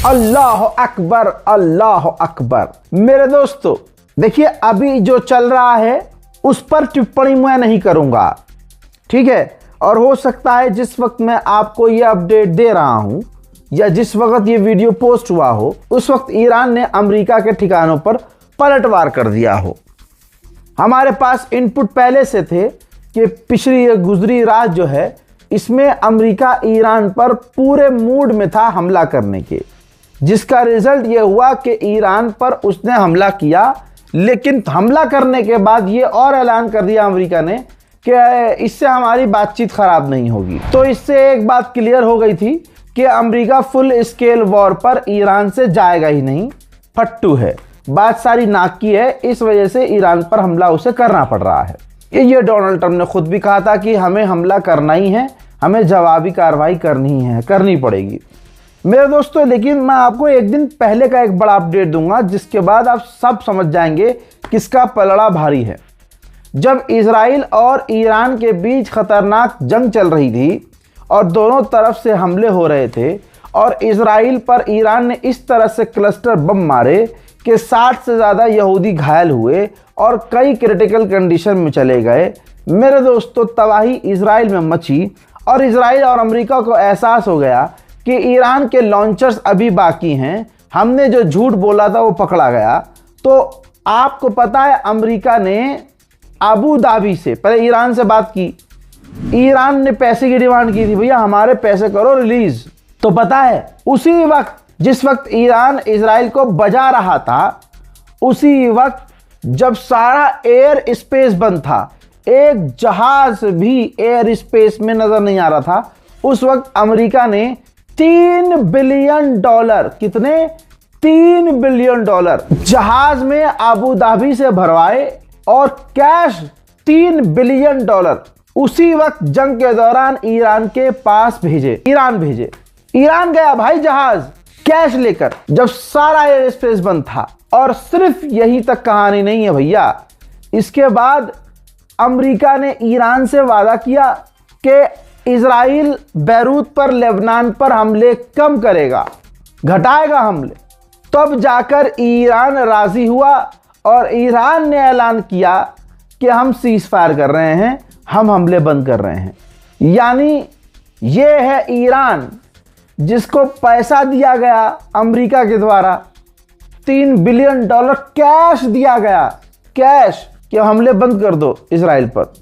अल्लाह अकबर, अल्लाह अकबर। मेरे दोस्तों देखिए, अभी जो चल रहा है उस पर टिप्पणी मैं नहीं करूंगा, ठीक है। और हो सकता है जिस वक्त मैं आपको ये अपडेट दे रहा हूं या जिस वक्त ये वीडियो पोस्ट हुआ हो उस वक्त ईरान ने अमेरिका के ठिकानों पर पलटवार कर दिया हो। हमारे पास इनपुट पहले से थे कि पिछली गुजरी रात जो है इसमें अमेरिका ईरान पर पूरे मूड में था हमला करने के, जिसका रिजल्ट ये हुआ कि ईरान पर उसने हमला किया। लेकिन हमला करने के बाद ये और ऐलान कर दिया अमेरिका ने कि इससे हमारी बातचीत खराब नहीं होगी। तो इससे एक बात क्लियर हो गई थी कि अमेरिका फुल स्केल वॉर पर ईरान से जाएगा ही नहीं, फट्टू है, बात सारी नाक की है। इस वजह से ईरान पर हमला उसे करना पड़ रहा है। ये डोनाल्ड ट्रंप ने खुद भी कहा था कि हमें हमला करना ही है, हमें जवाबी कार्रवाई करनी पड़ेगी मेरे दोस्तों। लेकिन मैं आपको एक दिन पहले का एक बड़ा अपडेट दूंगा जिसके बाद आप सब समझ जाएंगे किसका पलड़ा भारी है। जब इजराइल और ईरान के बीच खतरनाक जंग चल रही थी और दोनों तरफ से हमले हो रहे थे और इजराइल पर ईरान ने इस तरह से क्लस्टर बम मारे कि 60 से ज़्यादा यहूदी घायल हुए और कई क्रिटिकल कंडीशन में चले गए। मेरे दोस्तों तबाही इजराइल में मची और इजराइल और अमेरिका को एहसास हो गया कि ईरान के लॉन्चर्स अभी बाकी हैं, हमने जो झूठ बोला था वो पकड़ा गया। तो आपको पता है अमेरिका ने अबू धाबी से पहले ईरान से बात की, ईरान ने पैसे की डिमांड की थी, भैया हमारे पैसे करो रिलीज। तो पता है उसी वक्त जिस वक्त ईरान इजराइल को बजा रहा था, उसी वक्त जब सारा एयर स्पेस बंद था, एक जहाज भी एयर स्पेस में नजर नहीं आ रहा था, उस वक्त अमेरिका ने $3 बिलियन, कितने, $3 बिलियन जहाज में अबू धाबी से भरवाए और कैश $3 बिलियन उसी वक्त जंग के दौरान ईरान के पास भेजे। ईरान गया भाई जहाज कैश लेकर जब सारा एयर स्पेस बंद था। और सिर्फ यही तक कहानी नहीं है भैया, इसके बाद अमेरिका ने ईरान से वादा किया कि इजराइल बैरूत पर, लेबनान पर हमले कम करेगा, घटाएगा हमले। तब जाकर ईरान राजी हुआ और ईरान ने ऐलान किया कि हम सीज फायर कर रहे हैं, हम हमले बंद कर रहे हैं। यानी ये है ईरान जिसको पैसा दिया गया अमेरिका के द्वारा, $3 बिलियन कैश दिया गया, कैश कि हमले बंद कर दो इजराइल पर।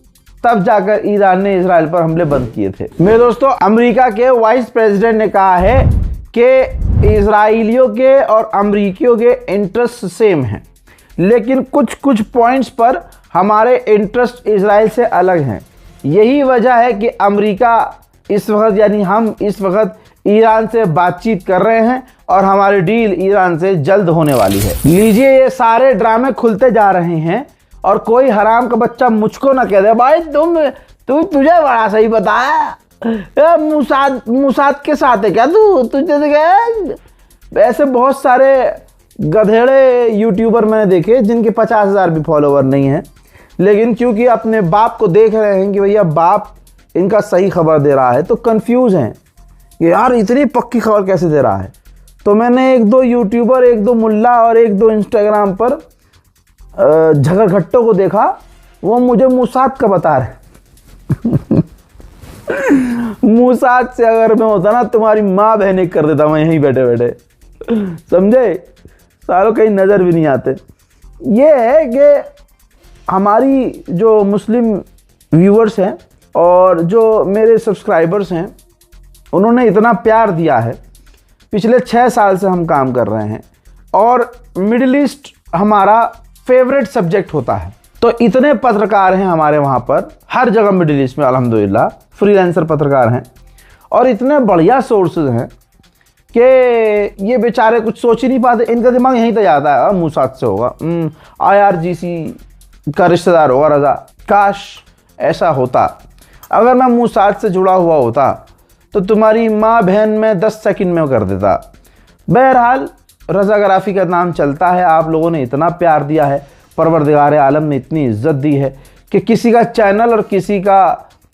तब जाकर ईरान ने इजराइल पर हमले बंद किए थे। मेरे दोस्तों अमेरिका के वाइस प्रेसिडेंट ने कहा है कि इजराइलियों के और अमेरिकियों के इंटरेस्ट सेम हैं, लेकिन कुछ पॉइंट्स पर हमारे इंटरेस्ट इजराइल से अलग हैं। यही वजह है कि अमेरिका इस वक्त, यानी हम इस वक्त ईरान से बातचीत कर रहे हैं और हमारी डील ईरान से जल्द होने वाली है। लीजिए ये सारे ड्रामे खुलते जा रहे हैं और कोई हराम का बच्चा मुझको ना कह दे भाई तुझे बड़ा सही बताया, मुसाद के साथ है क्या तुझे क्या। ऐसे बहुत सारे गधेड़े यूट्यूबर मैंने देखे जिनके 50,000 भी फॉलोवर नहीं है, लेकिन क्योंकि अपने बाप को देख रहे हैं कि भैया बाप इनका सही खबर दे रहा है तो कंफ्यूज हैं कि यार इतनी पक्की खबर कैसे दे रहा है। तो मैंने 1-2 यूट्यूबर, 1-2 मुल्ला और 1-2 इंस्टाग्राम पर झगड़घट्टों को देखा, वो मुझे मूसाद का बता रहे मूसाद से अगर मैं होता ना तुम्हारी माँ बहने कर देता मैं यहीं बैठे बैठे, समझे, सालों कहीं नज़र भी नहीं आते। ये है कि हमारी जो मुस्लिम व्यूवर्स हैं और जो मेरे सब्सक्राइबर्स हैं उन्होंने इतना प्यार दिया है। पिछले 6 साल से हम काम कर रहे हैं और मिडिल ईस्ट हमारा फेवरेट सब्जेक्ट होता है। तो इतने पत्रकार हैं हमारे वहाँ पर, हर जगह मिडिल ईस्ट में अल्हम्दुलिल्लाह फ्रीलांसर पत्रकार हैं और इतने बढ़िया सोर्सेज हैं कि ये बेचारे कुछ सोच ही नहीं पाते। इनका दिमाग यहीं तक जाता है, मूसाद से होगा, IRGC का रिश्तेदार होगा रज़ा। काश ऐसा होता, अगर मैं मूसाद से जुड़ा हुआ होता तो तुम्हारी माँ बहन में 10 सेकंड में कर देता। बहरहाल रज़ाग्राफ़ी का नाम चलता है, आप लोगों ने इतना प्यार दिया है, परवरदिगार आलम ने इतनी इज्जत दी है कि किसी का चैनल और किसी का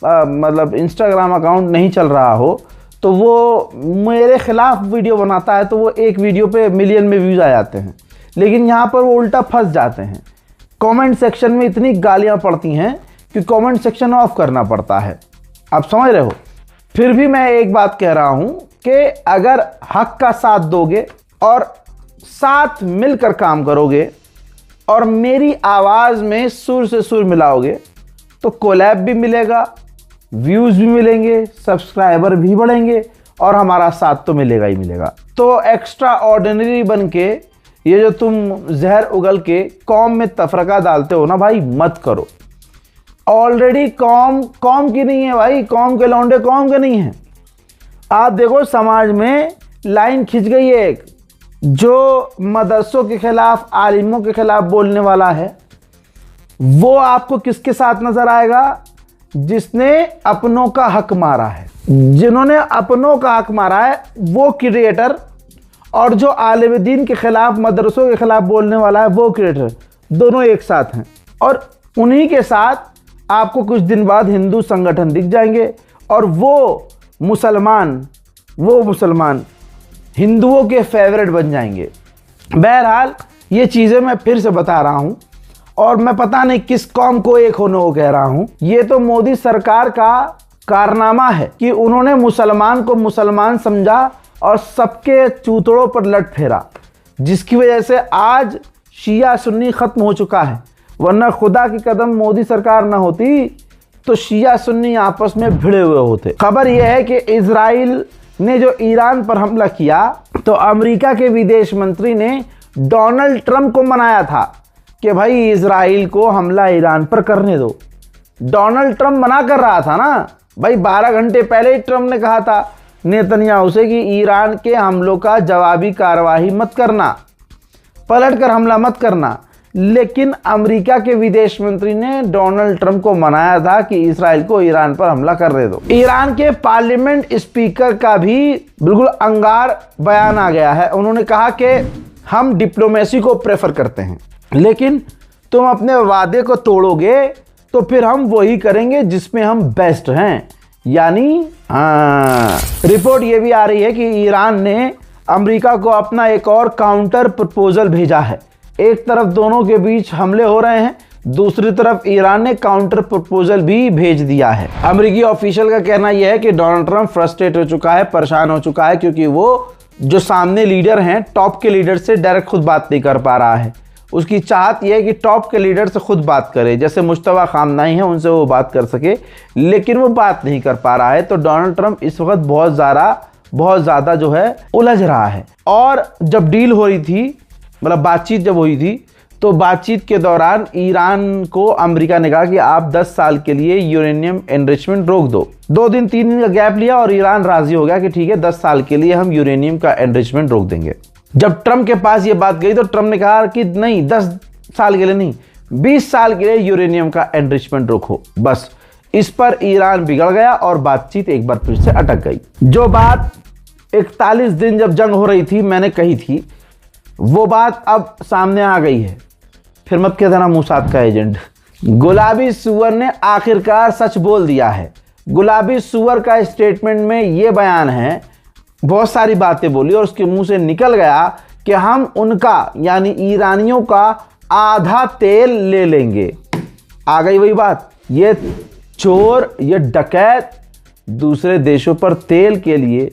मतलब इंस्टाग्राम अकाउंट नहीं चल रहा हो तो वो मेरे खिलाफ वीडियो बनाता है, तो वो एक वीडियो पे मिलियन में व्यूज़ आ जाते हैं। लेकिन यहाँ पर वो उल्टा फंस जाते हैं। कमेंट सेक्शन में इतनी गालियाँ पड़ती हैं कि कमेंट सेक्शन ऑफ करना पड़ता है। आप समझ रहे हो। फिर भी मैं एक बात कह रहा हूँ कि अगर हक का साथ दोगे और साथ मिलकर काम करोगे और मेरी आवाज़ में सुर से सुर मिलाओगे तो कोलैब भी मिलेगा, व्यूज़ भी मिलेंगे, सब्सक्राइबर भी बढ़ेंगे और हमारा साथ तो मिलेगा ही मिलेगा। तो एक्स्ट्रा ऑर्डिनरी बन के ये जो तुम जहर उगल के कौम में तफरका डालते हो ना भाई, मत करो। ऑलरेडी कौम की नहीं है भाई, कौम के लौंडे कौम के नहीं हैं। आप देखो समाज में लाइन खिंच गई है एक, जो मदरसों के खिलाफ, आलिमों के खिलाफ बोलने वाला है, वो आपको किसके साथ नजर आएगा? जिसने अपनों का हक मारा है। जिन्होंने अपनों का हक मारा है वो क्रिएटर, और जो आलिम दीन के खिलाफ, मदरसों के खिलाफ बोलने वाला है वो क्रिएटर, दोनों एक साथ हैं। और उन्हीं के साथ आपको कुछ दिन बाद हिंदू संगठन दिख जाएंगे और वो मुसलमान हिंदुओं के फेवरेट बन जाएंगे। बहरहाल ये चीज़ें मैं फिर से बता रहा हूँ और मैं पता नहीं किस कौम को एक होने को कह रहा हूँ। ये तो मोदी सरकार का कारनामा है कि उन्होंने मुसलमान को मुसलमान समझा और सबके चूतड़ों पर लट फेरा, जिसकी वजह से आज शिया सुन्नी खत्म हो चुका है। वरना खुदा की कदम मोदी सरकार ना होती तो शिया सुन्नी आपस में भिड़े हुए होते। खबर यह है कि इजराइल ने जो ईरान पर हमला किया तो अमेरिका के विदेश मंत्री ने डोनाल्ड ट्रंप को मनाया था कि भाई इजराइल को हमला ईरान पर करने दो। डोनाल्ड ट्रंप मना कर रहा था ना भाई, 12 घंटे पहले ही ट्रंप ने कहा था नेतन्याहू से कि ईरान के हमलों का जवाबी कार्रवाई मत करना, पलट कर हमला मत करना। लेकिन अमेरिका के विदेश मंत्री ने डोनाल्ड ट्रंप को मनाया था कि इजराइल को ईरान पर हमला करने दो। ईरान के पार्लियामेंट स्पीकर का भी बिल्कुल अंगार बयान आ गया है। उन्होंने कहा कि हम डिप्लोमेसी को प्रेफर करते हैं, लेकिन तुम अपने वादे को तोड़ोगे तो फिर हम वही करेंगे जिसमें हम बेस्ट हैं। यानी रिपोर्ट ये भी आ रही है कि ईरान ने अमेरिका को अपना एक और काउंटर प्रपोजल भेजा है। एक तरफ दोनों के बीच हमले हो रहे हैं, दूसरी तरफ ईरान ने काउंटर प्रपोजल भी भेज दिया है। अमेरिकी ऑफिशियल का कहना यह है कि डोनाल्ड ट्रंप फ्रस्ट्रेट हो चुका है, परेशान हो चुका है, क्योंकि वो जो सामने लीडर हैं, टॉप के लीडर से डायरेक्ट खुद बात नहीं कर पा रहा है। उसकी चाहत यह है कि टॉप के लीडर से खुद बात करे, जैसे मुश्तबा खामनाई है उनसे वो बात कर सके, लेकिन वो बात नहीं कर पा रहा है। तो डोनाल्ड ट्रंप इस वक्त बहुत ज़्यादा जो है उलझ रहा है। और जब डील हो रही थी, मतलब बातचीत जब हुई थी, तो बातचीत के दौरान ईरान को अमेरिका ने कहा कि आप 10 साल के लिए यूरेनियम एनरिचमेंट रोक दो। 2 दिन 3 दिन का गैप लिया और ईरान राजी हो गया कि ठीक है 10 साल के लिए हम यूरेनियम का एनरिचमेंट रोक देंगे। जब ट्रंप के पास ये बात गई तो ट्रंप ने कहा कि नहीं, 10 साल के लिए नहीं, 20 साल के लिए यूरेनियम का एनरिचमेंट रोको। बस इस पर ईरान बिगड़ गया और बातचीत एक बार फिर से अटक गई। जो बात 41 दिन जब जंग हो रही थी मैंने कही थी, वो बात अब सामने आ गई है। फिर मत कह देना मूसाद का एजेंट। गुलाबी सुअर ने आखिरकार सच बोल दिया है। गुलाबी सुअर का स्टेटमेंट में ये बयान है, बहुत सारी बातें बोली और उसके मुंह से निकल गया कि हम उनका यानी ईरानियों का आधा तेल ले लेंगे। आ गई वही बात, ये चोर, ये डकैत दूसरे देशों पर तेल के लिए,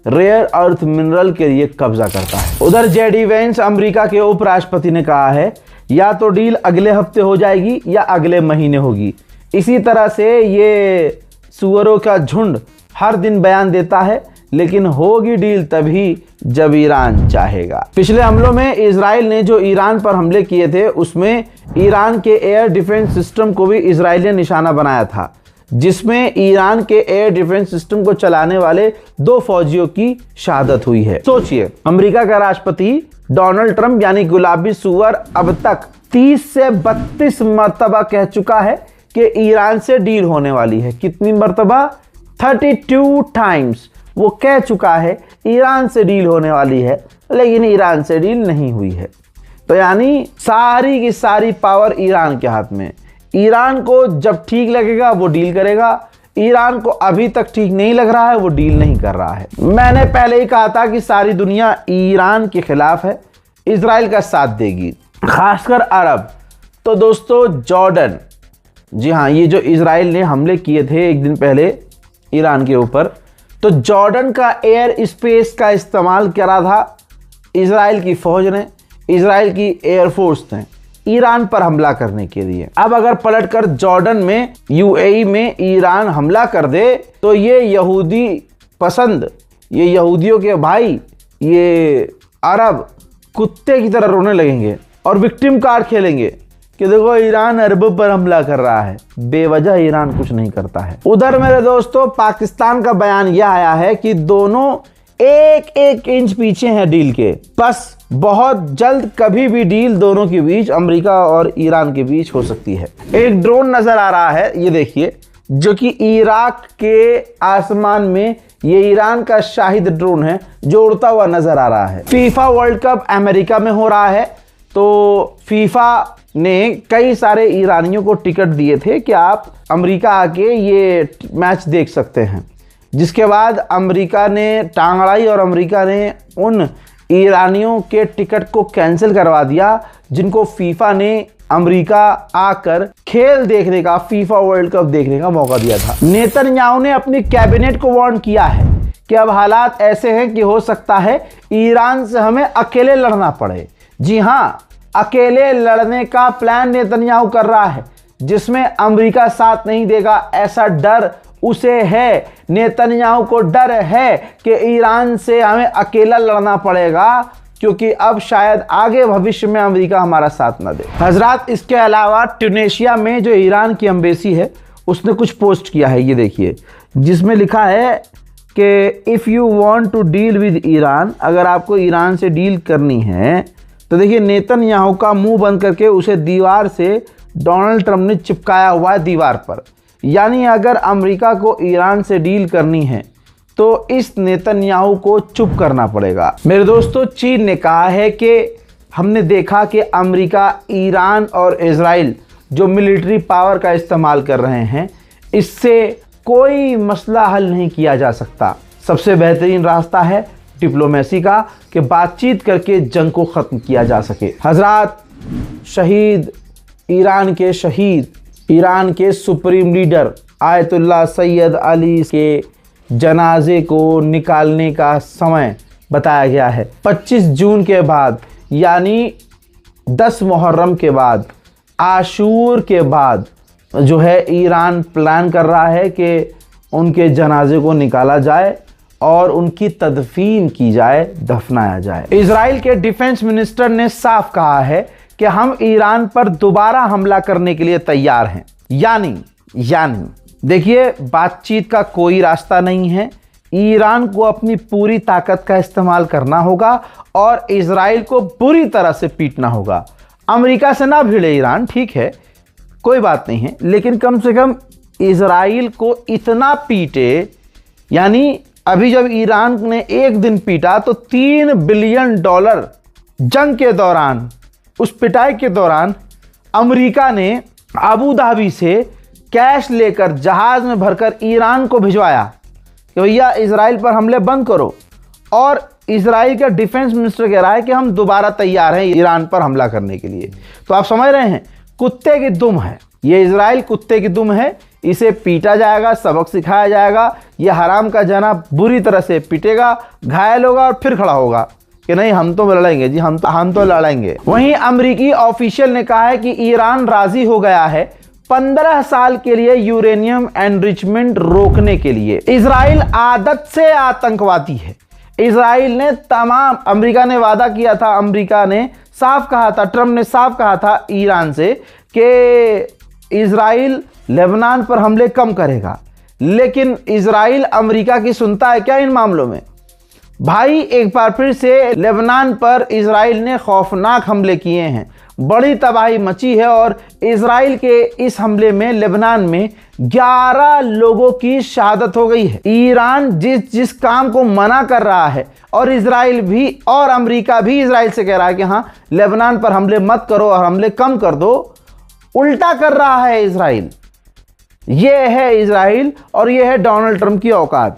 रेयर अर्थ मिनरल के लिए कब्जा करता है। उधर जेडी वेंस अमेरिका के उपराष्ट्रपति ने कहा है या तो डील अगले हफ्ते हो जाएगी या अगले महीने होगी। इसी तरह से ये सुअरों का झुंड हर दिन बयान देता है, लेकिन होगी डील तभी जब ईरान चाहेगा। पिछले हमलों में इजराइल ने जो ईरान पर हमले किए थे उसमें ईरान के एयर डिफेंस सिस्टम को भी इजराइल ने निशाना बनाया था, जिसमें ईरान के एयर डिफेंस सिस्टम को चलाने वाले 2 फौजियों की शहादत हुई है। सोचिए, अमेरिका का राष्ट्रपति डोनाल्ड ट्रंप यानी गुलाबी सुअर अब तक 30 से 32 मरतबा कह चुका है कि ईरान से डील होने वाली है। कितनी मरतबा? 32 टाइम्स वो कह चुका है ईरान से डील होने वाली है, लेकिन ईरान से डील नहीं हुई है। तो यानी सारी की सारी पावर ईरान के हाथ में। ईरान को जब ठीक लगेगा वो डील करेगा, ईरान को अभी तक ठीक नहीं लग रहा है, वो डील नहीं कर रहा है। मैंने पहले ही कहा था कि सारी दुनिया ईरान के खिलाफ है, इजराइल का साथ देगी, खासकर अरब। तो दोस्तों जॉर्डन, जी हाँ, ये जो इजराइल ने हमले किए थे एक दिन पहले ईरान के ऊपर, तो जॉर्डन का एयर स्पेस का इस्तेमाल करा था इजराइल की फौज ने, इजराइल की एयरफोर्स ने ईरान पर हमला करने के लिए। अब अगर पलटकर जॉर्डन में, यूएई में ईरान हमला कर दे तो ये यहूदी पसंद, ये यहूदियों के भाई, ये अरब कुत्ते की तरह रोने लगेंगे और विक्टिम कार्ड खेलेंगे कि देखो ईरान अरब पर हमला कर रहा है। बेवजह ईरान कुछ नहीं करता है। उधर मेरे दोस्तों पाकिस्तान का बयान यह आया है कि दोनों एक एक इंच पीछे हैं डील के, बस बहुत जल्द कभी भी डील दोनों के बीच, अमेरिका और ईरान के बीच हो सकती है। एक ड्रोन नजर आ रहा है, ये देखिए, जो कि इराक के आसमान में, ये ईरान का शाहिद ड्रोन है जो उड़ता हुआ नजर आ रहा है। फीफा वर्ल्ड कप अमेरिका में हो रहा है, तो फीफा ने कई सारे ईरानियों को टिकट दिए थे कि आप अमेरिका आके ये मैच देख सकते हैं, जिसके बाद अमेरिका ने टांग अड़ाई और अमेरिका ने उन ईरानियों के टिकट को कैंसिल करवा दिया जिनको फीफा ने अमेरिका आकर खेल देखने का, फीफा वर्ल्ड कप देखने का मौका दिया था। नेतन्याहू ने अपनी कैबिनेट को वार्न किया है कि अब हालात ऐसे हैं कि हो सकता है ईरान से हमें अकेले लड़ना पड़े। जी हां, अकेले लड़ने का प्लान नेतन्याहू कर रहा है, जिसमें अमेरिका साथ नहीं देगा, ऐसा डर उसे है। नेतन्याहू को डर है कि ईरान से हमें अकेला लड़ना पड़ेगा, क्योंकि अब शायद आगे भविष्य में अमेरिका हमारा साथ न दे। हजरात, इसके अलावा ट्यूनीशिया में जो ईरान की एम्बेसी है उसने कुछ पोस्ट किया है, ये देखिए, जिसमें लिखा है कि if you want to deal with Iran, अगर आपको ईरान से डील करनी है तो देखिए नेतन्याहू का मुंह बंद करके उसे दीवार से डोनाल्ड ट्रंप ने चिपकाया हुआ है दीवार पर। यानी अगर अमेरिका को ईरान से डील करनी है तो इस नेतन्याहू को चुप करना पड़ेगा। मेरे दोस्तों, चीन ने कहा है कि हमने देखा कि अमेरिका, ईरान और इजराइल जो मिलिट्री पावर का इस्तेमाल कर रहे हैं, इससे कोई मसला हल नहीं किया जा सकता। सबसे बेहतरीन रास्ता है डिप्लोमेसी का, कि बातचीत करके जंग को ख़त्म किया जा सके। हजरात, शहीद, ईरान के supreme leader Ayatollah Syed Ali के जनाजे को निकालने का समय बताया गया है 25 जून के बाद, यानी 10 मुहर्रम के बाद, आशूर के बाद जो है ईरान प्लान कर रहा है कि उनके जनाजे को निकाला जाए और उनकी तदफीन की जाए, दफनाया जाए। इजराइल के डिफेंस मिनिस्टर ने साफ कहा है कि हम ईरान पर दोबारा हमला करने के लिए तैयार हैं। यानी देखिए, बातचीत का कोई रास्ता नहीं है। ईरान को अपनी पूरी ताकत का इस्तेमाल करना होगा और इजराइल को बुरी तरह से पीटना होगा। अमेरिका से ना भिड़े ईरान, ठीक है, कोई बात नहीं है, लेकिन कम से कम इजराइल को इतना पीटे। यानी अभी जब ईरान ने एक दिन पीटा तो $3 बिलियन जंग के दौरान, उस पिटाई के दौरान अमेरिका ने अबू धाबी से कैश लेकर जहाज में भरकर ईरान को भिजवाया कि भैया इजराइल पर हमले बंद करो। और इजराइल का डिफेंस मिनिस्टर कह रहा है कि हम दोबारा तैयार हैं ईरान पर हमला करने के लिए। तो आप समझ रहे हैं, कुत्ते की दुम है ये, इजराइल कुत्ते की दुम है। इसे पीटा जाएगा, सबक सिखाया जाएगा, यह हराम का जना बुरी तरह से पीटेगा, घायल होगा और फिर खड़ा होगा कि नहीं हम तो लड़ेंगे जी, हम तो लड़ेंगे। वहीं अमेरिकी ऑफिशियल ने कहा है कि ईरान राजी हो गया है 15 साल के लिए यूरेनियम एनरिचमेंट रोकने के लिए। इजराइल आदत से आतंकवादी है। इजराइल ने अमेरिका ने वादा किया था, अमेरिका ने साफ कहा था, ट्रंप ने साफ कहा था ईरान से कि इजराइल लेबनान पर हमले कम करेगा, लेकिन इजराइल अमेरिका की सुनता है क्या इन मामलों में? भाई, एक बार फिर से लेबनान पर इजराइल ने खौफनाक हमले किए हैं, बड़ी तबाही मची है और इजराइल के इस हमले में लेबनान में 11 लोगों की शहादत हो गई है। ईरान जिस काम को मना कर रहा है और इजराइल भी और अमेरिका भी इजराइल से कह रहा है कि हाँ लेबनान पर हमले मत करो और हमले कम कर दो, उल्टा कर रहा है इजराइल। ये है इजराइल और ये है डोनाल्ड ट्रंप की औकात।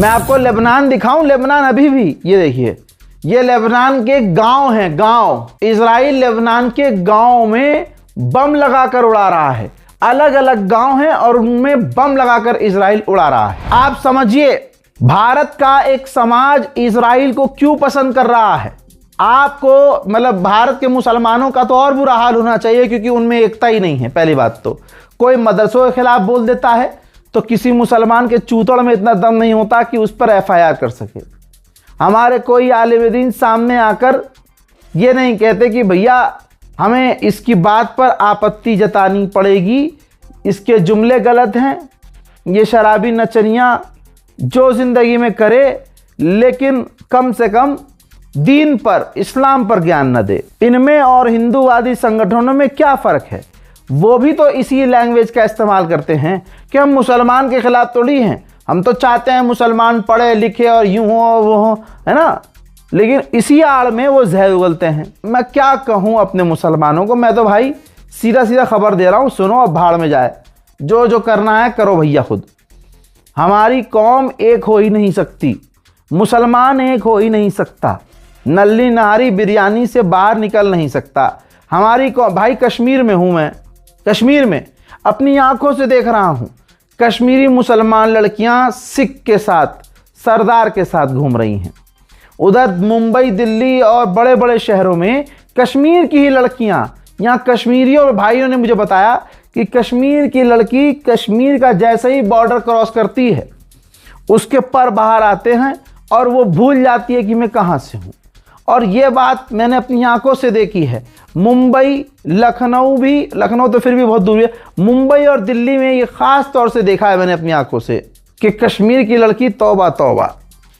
मैं आपको लेबनान दिखाऊं, लेबनान अभी भी, ये देखिए, ये लेबनान के गांव हैं, गांव। इजराइल लेबनान के गांव में बम लगाकर उड़ा रहा है। अलग अलग गांव हैं और उनमें बम लगाकर इजराइल उड़ा रहा है। आप समझिए भारत का एक समाज इजराइल को क्यों पसंद कर रहा है। आपको मतलब भारत के मुसलमानों का तो और बुरा हाल होना चाहिए, क्योंकि उनमें एकता ही नहीं है। पहली बात तो कोई मदरसों के खिलाफ बोल देता है तो किसी मुसलमान के चूतड़ में इतना दम नहीं होता कि उस पर एफआईआर कर सके। हमारे कोई आलिम दीन सामने आकर ये नहीं कहते कि भैया हमें इसकी बात पर आपत्ति जतानी पड़ेगी, इसके जुमले गलत हैं, ये शराबी नचनियाँ जो ज़िंदगी में करे, लेकिन कम से कम दीन पर, इस्लाम पर ज्ञान न दे। इनमें और हिंदूवादी संगठनों में क्या फ़र्क है? वो भी तो इसी लैंग्वेज का इस्तेमाल करते हैं कि हम मुसलमान के खिलाफ थोड़ी हैं, हम तो चाहते हैं मुसलमान पढ़े लिखे और यूं हो वो हो, है ना। लेकिन इसी आड़ में वो जहर उगलते हैं। मैं क्या कहूँ अपने मुसलमानों को, मैं तो भाई सीधा सीधा खबर दे रहा हूँ, सुनो अब भाड़ में जाए, जो जो करना है करो भैया खुद। हमारी कौम एक हो ही नहीं सकती, मुसलमान एक हो ही नहीं सकता, नल्ली नारी बिरयानी से बाहर निकल नहीं सकता। हमारी कौम, भाई कश्मीर में हूँ मैं, कश्मीर में अपनी आंखों से देख रहा हूँ कश्मीरी मुसलमान लड़कियां सिख के साथ, सरदार के साथ घूम रही हैं। उधर मुंबई, दिल्ली और बड़े बड़े शहरों में कश्मीर की ही लड़कियां, यहाँ कश्मीरियों और भाइयों ने मुझे बताया कि कश्मीर की लड़की कश्मीर का जैसे ही बॉर्डर क्रॉस करती है उसके पर बाहर आते हैं और वो भूल जाती है कि मैं कहाँ से हूँ। और ये बात मैंने अपनी आंखों से देखी है। मुंबई, लखनऊ भी, लखनऊ तो फिर भी बहुत दूर है, मुंबई और दिल्ली में ये ख़ास तौर से देखा है मैंने अपनी आंखों से कि कश्मीर की लड़की तौबा तौबा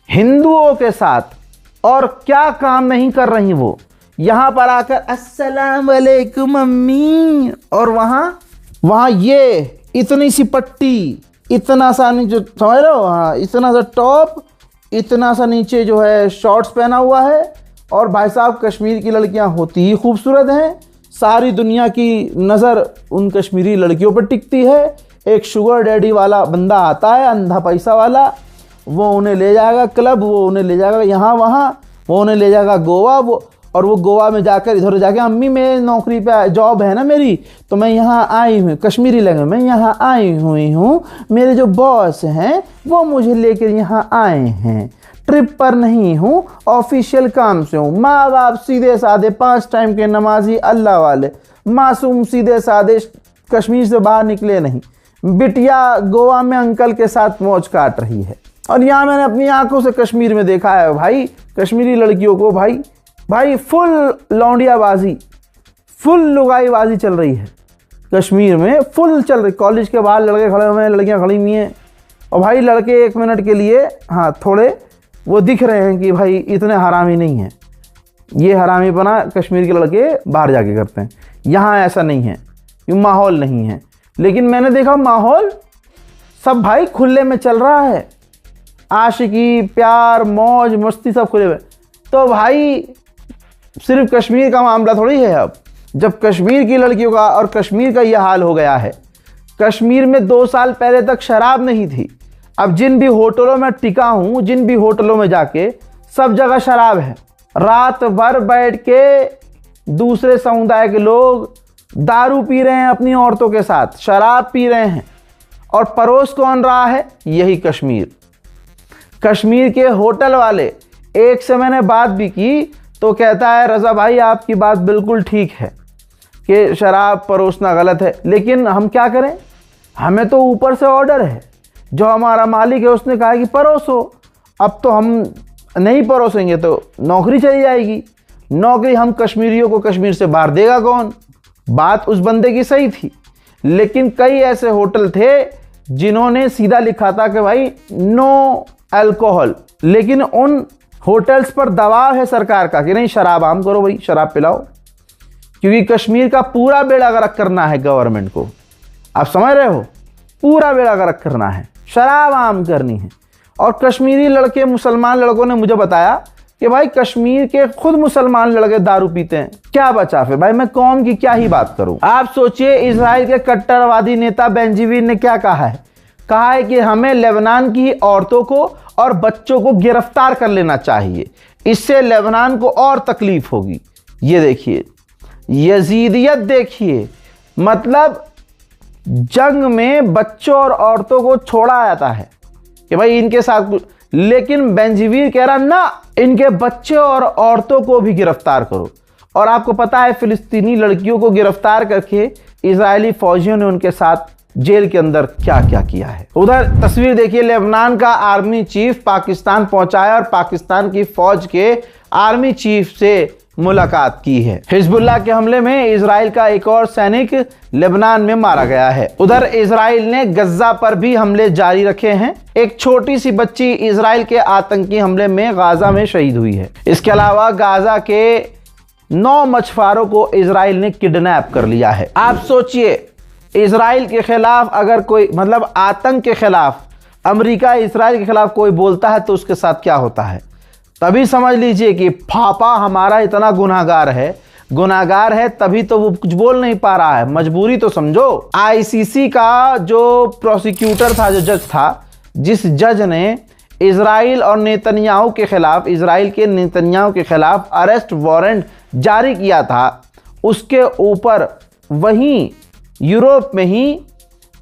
हिंदुओं के साथ और क्या काम नहीं कर रही वो, यहाँ पर आकर अस्सलाम वालेकुम अम्मी, और वहाँ ये इतनी सी पट्टी, इतना सा नीचे, समझ रहे हो, हाँ इतना सा टॉप, इतना सा नीचे जो है शॉर्ट्स पहना हुआ है। और भाई साहब कश्मीर की लड़कियां होती ही खूबसूरत हैं, सारी दुनिया की नज़र उन कश्मीरी लड़कियों पर टिकती है। एक शुगर डैडी वाला बंदा आता है, अंधा पैसा वाला, वो उन्हें ले जाएगा क्लब, वो उन्हें ले जाएगा यहाँ वहाँ, वो उन्हें ले जाएगा गोवा, और वो गोवा में जाकर इधर जाके अम्मी मेरी नौकरी पे जॉब है ना मेरी, तो मैं यहाँ आई हूँ, कश्मीरी लैंग्वेज में यहाँ आई हुई हूँ, मेरे जो बॉस हैं वो मुझे लेकर यहाँ आए हैं, ट्रिप पर नहीं हूँ, ऑफिशियल काम से हूँ। माँ बाप सीधे साधे 5 टाइम के नमाजी अल्लाह वाले, मासूम सीधे साधे, कश्मीर से बाहर निकले नहीं। बिटिया गोवा में अंकल के साथ मौज काट रही है। और यहाँ मैंने अपनी आंखों से कश्मीर में देखा है भाई, कश्मीरी लड़कियों को भाई फुल लौंडियाबाजी, फुल लुगाईबाजी चल रही है कश्मीर में, फुल चल रही। कॉलेज के बाहर लड़के खड़े हुए हैं, लड़कियां खड़ी हुई हैं, और भाई लड़के 1 मिनट के लिए हाँ थोड़े वो दिख रहे हैं कि भाई इतने हरामी नहीं हैं। ये हरामीपना कश्मीर के लड़के बाहर जाके करते हैं, यहाँ ऐसा नहीं है, ये माहौल नहीं है। लेकिन मैंने देखा माहौल सब भाई खुले में चल रहा है, आशिकी, प्यार, मौज मस्ती सब खुले में। तो भाई सिर्फ कश्मीर का मामला थोड़ी है। अब जब कश्मीर की लड़कियों का और कश्मीर का यह हाल हो गया है कश्मीर में 2 साल पहले तक शराब नहीं थी। अब जिन भी होटलों में टिका हूं, जिन भी होटलों में जाके, सब जगह शराब है। रात भर बैठ के दूसरे समुदाय के लोग दारू पी रहे हैं अपनी औरतों के साथ, शराब पी रहे हैं। और परोस कौन रहा है? यही कश्मीर। कश्मीर के होटल वाले, एक से मैंने बात भी की तो कहता है रज़ा भाई आपकी बात बिल्कुल ठीक है कि शराब परोसना गलत है, लेकिन हम क्या करें, हमें तो ऊपर से ऑर्डर है, जो हमारा मालिक है उसने कहा कि परोसो। अब तो हम नहीं परोसेंगे तो नौकरी चली जाएगी। नौकरी हम कश्मीरियों को कश्मीर से बाहर देगा कौन? बात उस बंदे की सही थी, लेकिन कई ऐसे होटल थे जिन्होंने सीधा लिखा था कि भाई नो अल्कोहल, लेकिन उन होटल्स पर दबाव है सरकार का कि नहीं शराब आम करो भाई, शराब पिलाओ, क्योंकि कश्मीर का पूरा बेड़ा गर्क करना है गवर्नमेंट को। आप समझ रहे हो, पूरा बेड़ा गर्क करना है, शराब आम करनी है। और कश्मीरी लड़के, मुसलमान लड़कों ने मुझे बताया कि भाई कश्मीर के खुद मुसलमान लड़के दारू पीते हैं। क्या बचा फिर भाई, मैं कौम की क्या ही बात करूं। आप सोचिए, इजराइल के कट्टरवादी नेता बेंजीवीर ने क्या कहा है? कहा है कि हमें लेबनान की औरतों को और बच्चों को गिरफ्तार कर लेना चाहिए, इससे लेबनान को और तकलीफ होगी। ये देखिए, यजीदियत देखिए, मतलब जंग में बच्चों और औरतों को छोड़ा जाता है कि भाई इनके साथ कुछ, लेकिन बेंजीवीर कह रहा ना, इनके बच्चे और औरतों को भी गिरफ्तार करो। और आपको पता है फिलिस्तीनी लड़कियों को गिरफ्तार करके इजरायली फौजियों ने उनके साथ जेल के अंदर क्या क्या किया है। उधर तस्वीर देखिए, लेबनान का आर्मी चीफ पाकिस्तान पहुंचा है और पाकिस्तान की फौज के आर्मी चीफ से मुलाकात की है। हिजबुल्लाह के हमले में इजराइल का एक और सैनिक लेबनान में मारा गया है। उधर इजराइल ने गज्जा पर भी हमले जारी रखे हैं। एक छोटी सी बच्ची इजराइल के आतंकी हमले में गाजा में शहीद हुई है। इसके अलावा गाजा के 9 मछुआरों को इजराइल ने किडनैप कर लिया है। आप सोचिए, इजराइल के खिलाफ अगर कोई, मतलब आतंक के खिलाफ, अमेरिका इजराइल के खिलाफ कोई बोलता है तो उसके साथ क्या होता है, तभी समझ लीजिए कि पापा हमारा इतना गुनाहगार है, तभी तो वो कुछ बोल नहीं पा रहा है। मजबूरी तो समझो। आईसीसी का जो प्रोसिक्यूटर था, जो जज था, जिस जज ने इजराइल और नेतन्याहू के खिलाफ, इजराइल के नेतन्याहू के खिलाफ अरेस्ट वारंट जारी किया था, उसके ऊपर वहीं यूरोप में ही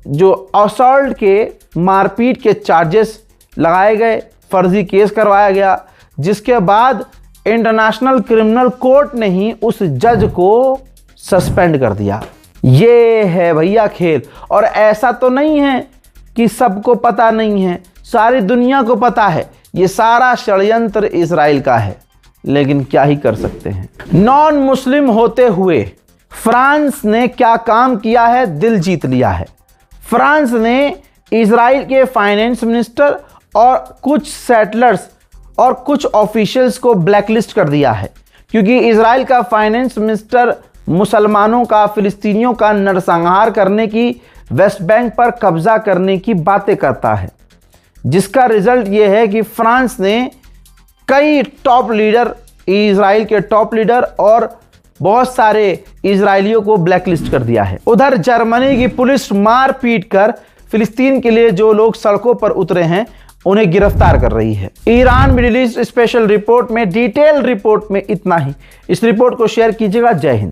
जो असॉल्ट के, मारपीट के चार्जेस लगाए गए, फर्जी केस करवाया गया, जिसके बाद इंटरनेशनल क्रिमिनल कोर्ट ने ही उस जज को सस्पेंड कर दिया। ये है भैया खेल। और ऐसा तो नहीं है कि सबको पता नहीं है, सारी दुनिया को पता है ये सारा षड्यंत्र इजराइल का है, लेकिन क्या ही कर सकते हैं। नॉन मुस्लिम होते हुए फ्रांस ने क्या काम किया है, दिल जीत लिया है। फ्रांस ने इजराइल के फाइनेंस मिनिस्टर और कुछ सेटलर्स और कुछ ऑफिशियल्स को ब्लैकलिस्ट कर दिया है, क्योंकि इजराइल का फाइनेंस मिनिस्टर मुसलमानों का, फिलिस्तीनियों का नरसंहार करने की, वेस्ट बैंक पर कब्जा करने की बातें करता है, जिसका रिजल्ट यह है कि फ्रांस ने कई टॉप लीडर, इजराइल के टॉप लीडर और बहुत सारे इजरायलियों को ब्लैकलिस्ट कर दिया है। उधर जर्मनी की पुलिस मार पीट कर फिलिस्तीन के लिए जो लोग सड़कों पर उतरे हैं उन्हें गिरफ्तार कर रही है। Iran middle east special report में, डिटेल रिपोर्ट में इतना ही। इस रिपोर्ट को शेयर कीजिएगा। जय हिंद।